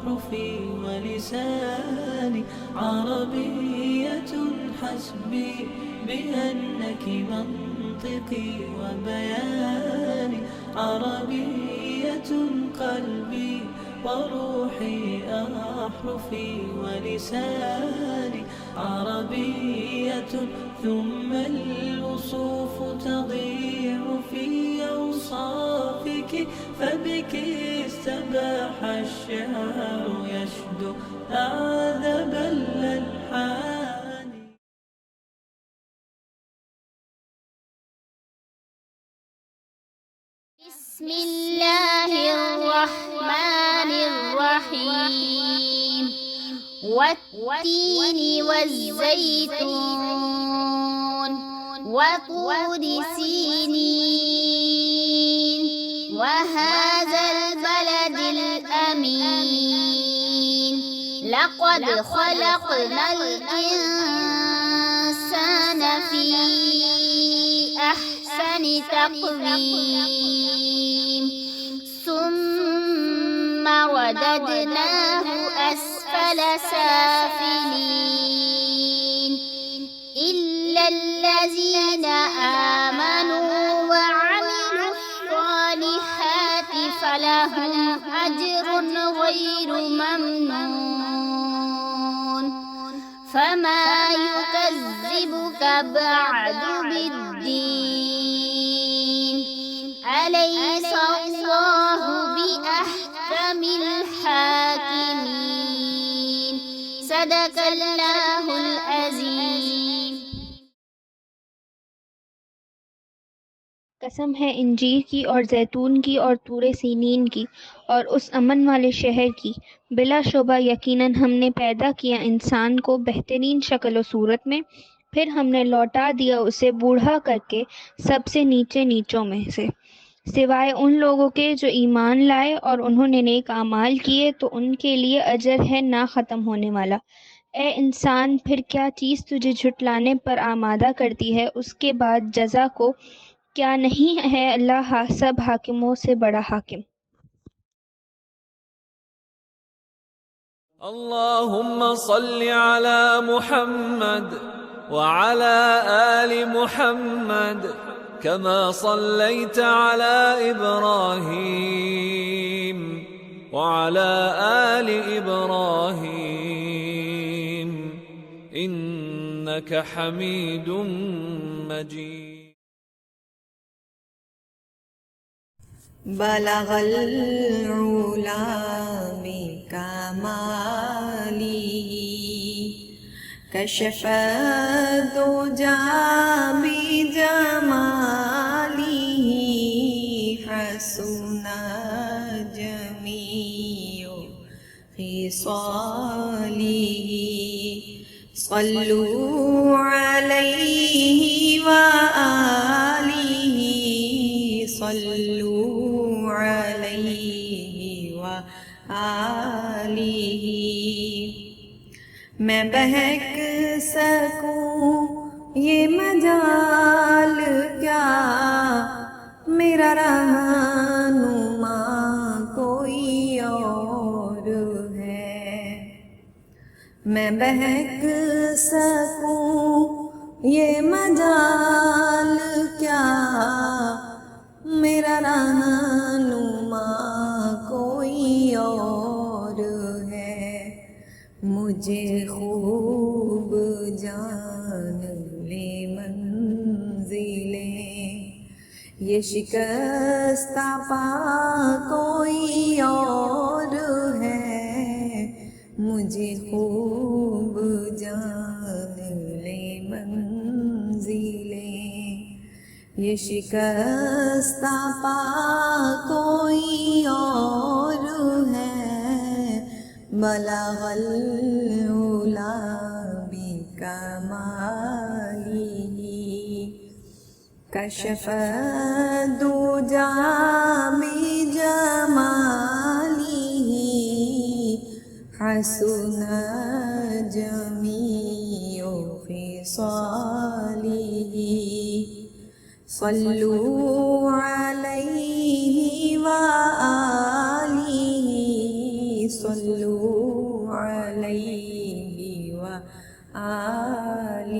أحرفي ولساني عربية حسبي بأنك منطقي وبياني عربية قلبي وروحي أحرفي ولساني عربية ثم الوصوف تضيع في أوصافك فبك استباح الشعر يشدو أعذب الألحان. بسم الله الرحمن الرحيم والتين والزيتون وطور سينين وهذا البلد الأمين لقد خلقنا الإنسان في أحسن تقويم ثم رددناه أسفل سافلين إلا الذين آمنوا وعملوا الصالحات فلهم أجر غير ممنون فما يكذبك بعد بالدين أليس الله بأحكم الحاكمين صدق الله العظیم. قسم ہے انجیر کی اور زیتون کی اور طور سینین کی اور اس امن والے شہر کی، بلا شبہ یقیناً ہم نے پیدا کیا انسان کو بہترین شکل و صورت میں، پھر ہم نے لوٹا دیا اسے بوڑھا کر کے سب سے نیچے نیچوں میں سے، سوائے ان لوگوں کے جو ایمان لائے اور انہوں نے نیک اعمال کیے تو ان کے لیے اجر ہے نہ ختم ہونے والا۔ اے انسان، پھر کیا چیز تجھے جھٹلانے پر آمادہ کرتی ہے، اس کے بعد جزا کو؟ کیا نہیں ہے اللہ سب حاکموں سے بڑا حاکم؟ اللهم صل على محمد وعلى آل محمد كما صليت على إبراهيم وعلى آل إبراهيم إنك حميد مجيد. بلغ العلا بكماله كشف الدجى بجماله حسن جميع خصاله صلوا عليه وآله صلوا عليه وآله. میں بہک سکوں یہ مجال کیا، میرا رہنما کوئی اور ہے. میں بہک سکوں یہ مجال کیا، میرا رہنما کوئی اور ہے. مجھے خوب جان لے منزلیں، یہ شکستہ پا کوئی اور ہے. مجھے خوب جان لے منزلیں، یہ شکستہ پا کوئی اور ہے. بلغ العلا بکماله کشف الدجى بجماله حسن جميع خصاله صلوا عليه وآله صلوا عليه وآله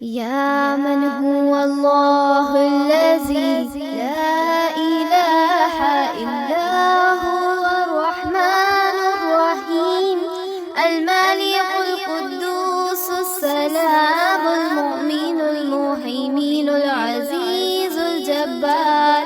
يا من هو الله الذي لا إله إلا هو الرحمن الرحيم الملك القدوس السلام المؤمن المهيمن العزيز الجبار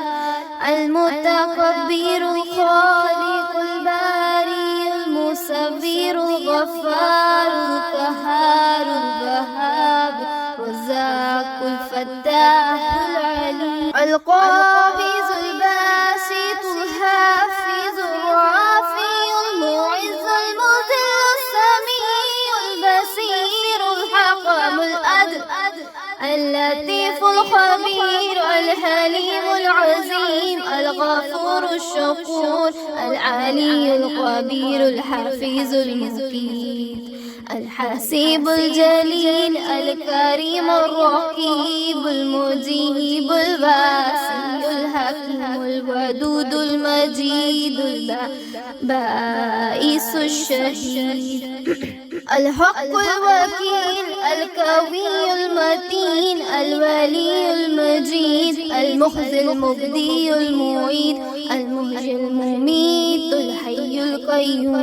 المتكبر الخالق الباري المصور الغفار القهار الوهاب الرزاق الفتاح العليم القابض الباسط الحافظ الرافع المعز المذل السميع البصير الحكم العدل اللطيف الخبير الحليم العظيم الغفور الشكور العلي الخبير الحفيظ المقيت الحسيب الجليل الكريم الرقيب المجيب الباسل الحكيم الودود المجيد البائس الشهيد الحق الوكيل القوي المتين الولي المجيد المخزي المبدي المعيد المحيي المميت الحي القيوم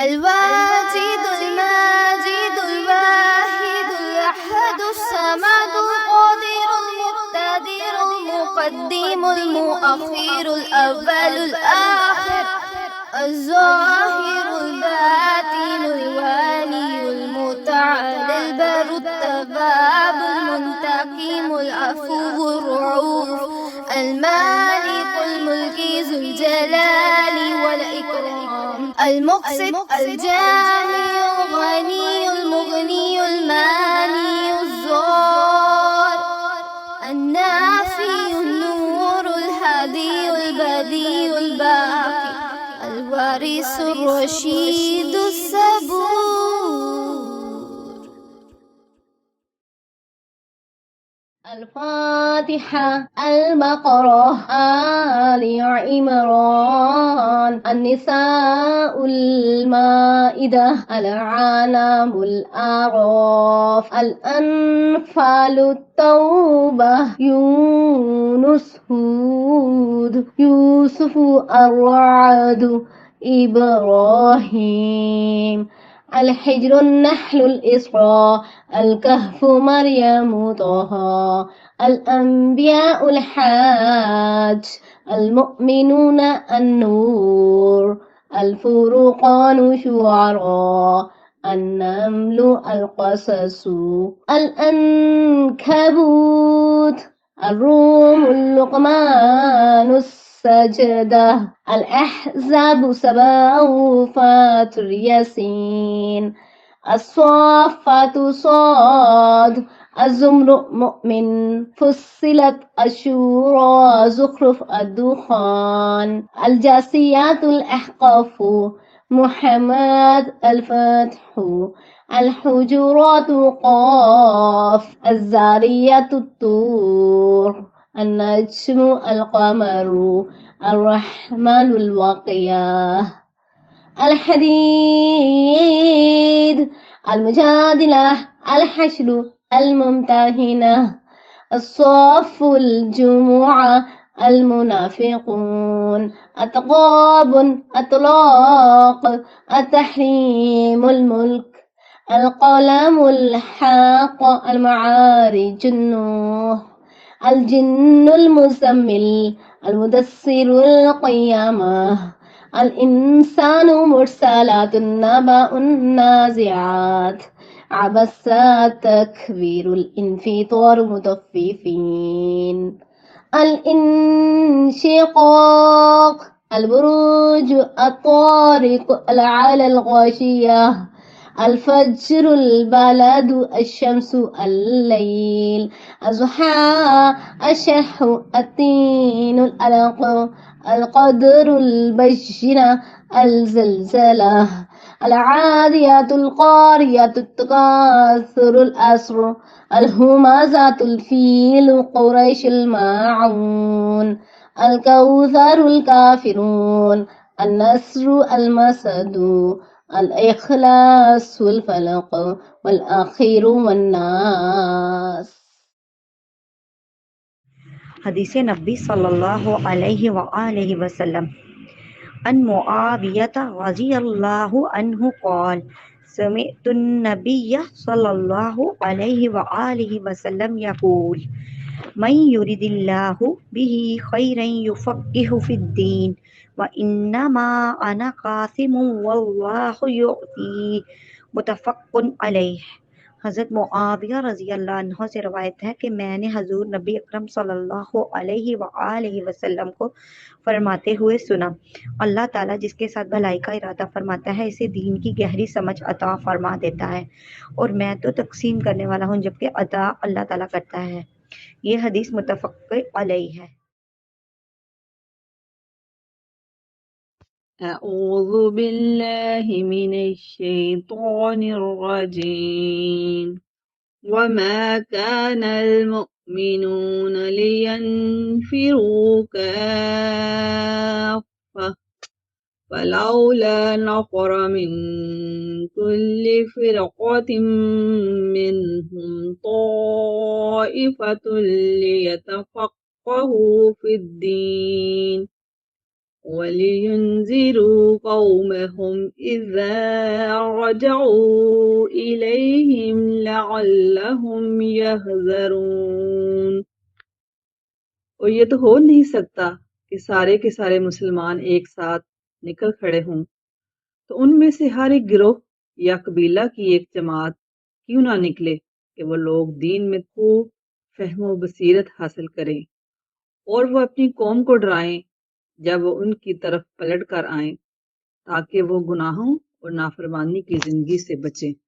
الواجد الماجد الواحد الأحد الصمد القادر المقتدر المقدم المؤخر الأول الآخر الظاهر الباطن الوالي المتعالي البر التواب المنتقم العفو الرؤوف المالك الملك ذو الجلال والإكرام المقسط الجامع الغني المغني الماني الزار النافي النور الهادي البديع الباقي الوارث الرشيد الصبور الفاتحة البقرة آل عمران النساء المائدة الأنعام الأعراف الأنفال التوبة يونس هود يوسف الرعد إبراهيم الحجر النحل الإسراء الكهف مريم طه الأنبياء الحاج المؤمنون النور الفرقان شعراء النمل القصص العنكبوت الروم اللقمان السجدة الأحزاب سبع فاتحة سورة الياسين. الصافات صاد، الزمر مؤمن، فصلت الشورى زخرف الدخان. الجاسيات الأحقاف محمد الفتح. الحجرات قاف، الزاريات الطور، النجم القمر، الرحمن الواقية. الحديد، المجادلة، الحشر، الممتهنة. الصف، الجمعة، المنافقون. التغابن، الطلاق، التحريم، الملك. القلم، الحاق، المعارج، النوح. الجن المزمل، المدثر، القيامة. الإنسان مرسلات، النبأ النازعات. عبس تكبير، الانفطار مطففين. الانشقاق، البروج، الطارق، العلى الغاشية. الفجر، البلد، الشمس، الليل. الزحى، الشح، التين، الألق. القدر، البجنة، الزلزلة. العاديات، القارية، التكاثر، الأسر. الهمزات، الفيل، قريش، الماعون. الكوثر، الكافرون. النسر، المسد. الإخلاص، الفلق، والأخير، والناس. حدیث نبی صلی اللہ علیہ وآلہ وسلم عن معاویہ رضی اللہ عنہ قال سمعت النبی صلی اللہ علیہ وآلہ وسلم یقول من یرد اللہ به خیرا یفقہ فی الدین وانما انا قاسم واللہ یعطی متفق علیہ۔ حضرت معاویہ رضی اللہ عنہ سے روایت ہے کہ میں نے حضور نبی اکرم صلی اللہ علیہ وآلہ وسلم کو فرماتے ہوئے سنا، اللہ تعالیٰ جس کے ساتھ بھلائی کا ارادہ فرماتا ہے اسے دین کی گہری سمجھ عطا فرما دیتا ہے، اور میں تو تقسیم کرنے والا ہوں جبکہ عطا اللہ تعالیٰ کرتا ہے۔ یہ حدیث متفق علیہ ہے۔ أعوذ بالله من الشيطان الرجيم. وما كان المؤمنون لينفروا كافة فلولا نفر من كل فرقة منهم طائفة ليتفقهوا في الدين وَلِيُنذِرُوا قَوْمَهُمْ إِذَا رَجَعُوا إِلَيْهِمْ لَعَلَّهُمْ يَحْذَرُونَ۔ اور یہ تو ہو نہیں سکتا کہ سارے مسلمان ایک ساتھ نکل کھڑے ہوں، تو ان میں سے ہر ایک گروہ یا قبیلہ کی ایک جماعت کیوں نہ نکلے کہ وہ لوگ دین میں خوب فہم و بصیرت حاصل کریں اور وہ اپنی قوم کو ڈرائیں جب وہ ان کی طرف پلٹ کر آئیں، تاکہ وہ گناہوں اور نافرمانی کی زندگی سے بچیں۔